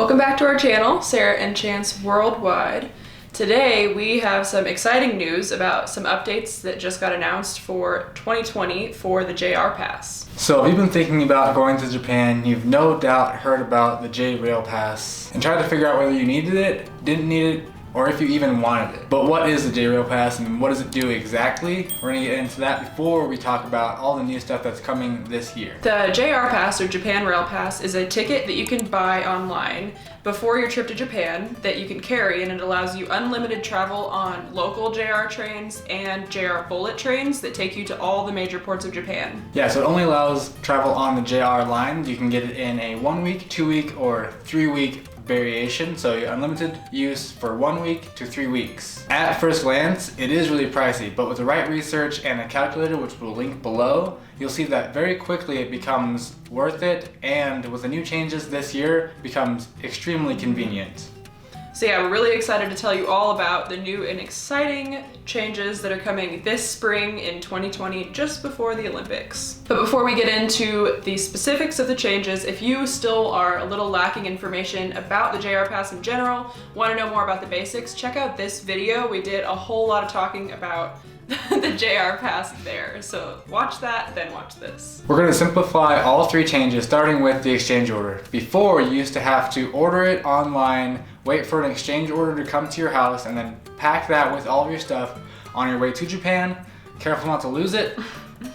Welcome back to our channel, Sarah and Chance Worldwide. Today we have some exciting news about some updates that just got announced for 2020 for the JR Pass. So if you've been thinking about going to Japan, you've no doubt heard about the J Rail Pass and tried to figure out whether you needed it, didn't need it, or if you even wanted it. But what is the J Rail Pass and what does it do exactly? We're gonna get into that before we talk about all the new stuff that's coming this year. The JR Pass, or Japan Rail Pass, is a ticket that you can buy online before your trip to Japan that you can carry, and it allows you unlimited travel on local JR trains and JR bullet trains that take you to all the major ports of Japan. Yeah, so it only allows travel on the JR line. You can get it in a 1 week, 2 week, or 3 week variation, so unlimited use for 1 week to 3 weeks. At first glance, it is really pricey, but with the right research and a calculator, which we'll link below, you'll see that very quickly it becomes worth it, and with the new changes this year, becomes extremely convenient. So yeah, we're really excited to tell you all about the new and exciting changes that are coming this spring in 2020, just before the Olympics. But before we get into the specifics of the changes, if you still are a little lacking information about the JR Pass in general, want to know more about the basics, check out this video. We did a whole lot of talking about the JR Pass there. So watch that, then watch this. We're going to simplify all three changes, starting with the exchange order. Before, you used to have to order it online, wait for an exchange order to come to your house, and then pack that with all of your stuff on your way to Japan. Careful not to lose it,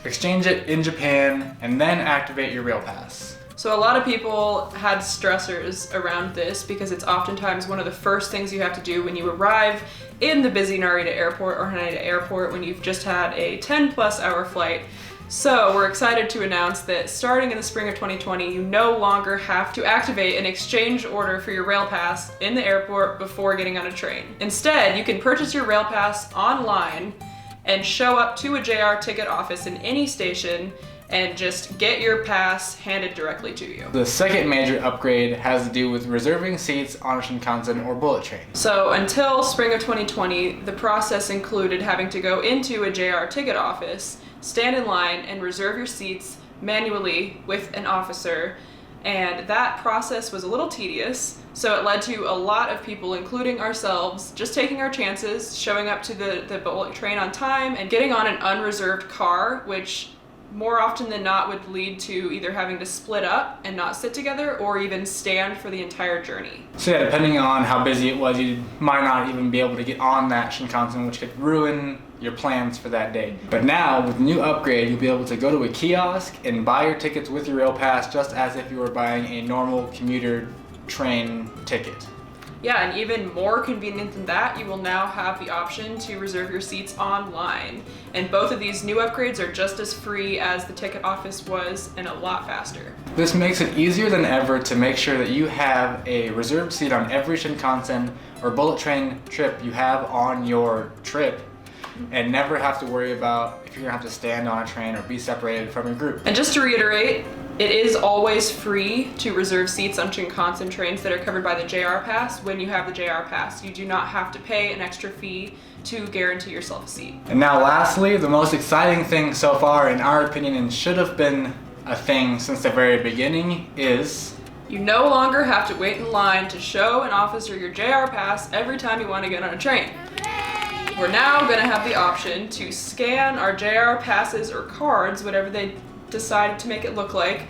exchange it in Japan, and then activate your Rail Pass. So a lot of people had stressors around this because it's oftentimes one of the first things you have to do when you arrive in the busy Narita Airport or Haneda Airport when you've just had a 10+ hour flight. So we're excited to announce that starting in the spring of 2020, you no longer have to activate an exchange order for your Rail Pass in the airport before getting on a train. Instead, you can purchase your Rail Pass online and show up to a JR ticket office in any station and just get your pass handed directly to you. The second major upgrade has to do with reserving seats on a Shinkansen or bullet train. So until spring of 2020, the process included having to go into a JR ticket office, stand in line, and reserve your seats manually with an officer. And that process was a little tedious, so it led to a lot of people, including ourselves, just taking our chances, showing up to the bullet train on time, and getting on an unreserved car, which more often than not would lead to either having to split up and not sit together or even stand for the entire journey. So yeah, depending on how busy it was, you might not even be able to get on that Shinkansen, which could ruin your plans for that day. But now, with the new upgrade, you'll be able to go to a kiosk and buy your tickets with your Rail Pass just as if you were buying a normal commuter train ticket. Yeah, and even more convenient than that, you will now have the option to reserve your seats online. And both of these new upgrades are just as free as the ticket office was and a lot faster. This makes it easier than ever to make sure that you have a reserved seat on every Shinkansen or bullet train trip you have on your trip, and never have to worry about if you're gonna have to stand on a train or be separated from your group. And just to reiterate, it is always free to reserve seats on Shinkansen trains that are covered by the JR Pass when you have the JR Pass. You do not have to pay an extra fee to guarantee yourself a seat. And now lastly, the most exciting thing so far, in our opinion, and should have been a thing since the very beginning, is you no longer have to wait in line to show an officer your JR Pass every time you want to get on a train. We're now going to have the option to scan our JR passes or cards, whatever they decide to make it look like,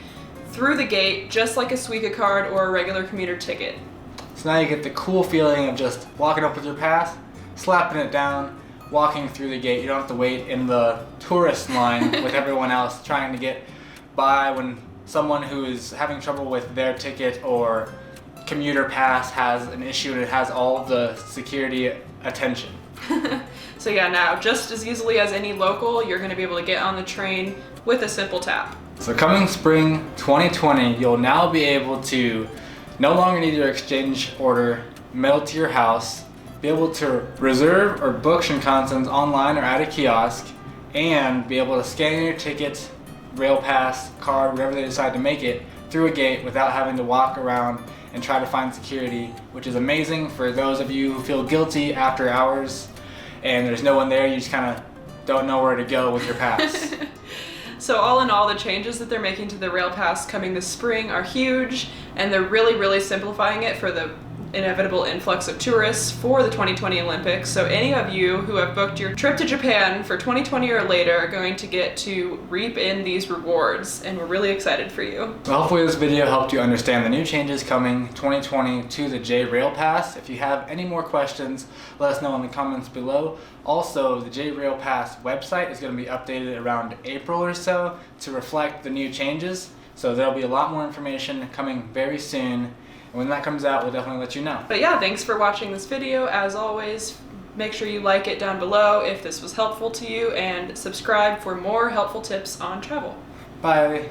through the gate, just like a Suica card or a regular commuter ticket. So now you get the cool feeling of just walking up with your pass, slapping it down, walking through the gate. You don't have to wait in the tourist line with everyone else trying to get by when someone who is having trouble with their ticket or commuter pass has an issue and it has all of the security attention. So yeah, now just as easily as any local, you're going to be able to get on the train with a simple tap. So coming spring 2020, you'll now be able to no longer need your exchange order mailed to your house, be able to reserve or book Shinkansens online or at a kiosk, and be able to scan your ticket, Rail Pass, card, whatever they decide to make it, through a gate without having to walk around and try to find security, which is amazing for those of you who feel guilty after hours and there's no one there, you just kind of don't know where to go with your pass. So all in all, the changes that they're making to the Rail Pass coming this spring are huge, and they're really simplifying it for the inevitable influx of tourists for the 2020 Olympics. So any of you who have booked your trip to Japan for 2020 or later are going to get to reap in these rewards, and we're really excited for you. Well, hopefully this video helped you understand the new changes coming 2020 to the J Rail Pass. If you have any more questions, let us know in the comments below. Also, the J Rail Pass website is going to be updated around April or so to reflect the new changes. So there'll be a lot more information coming very soon. And when that comes out, we'll definitely let you know. But yeah, thanks for watching this video. As always, make sure you like it down below if this was helpful to you, and subscribe for more helpful tips on travel. Bye.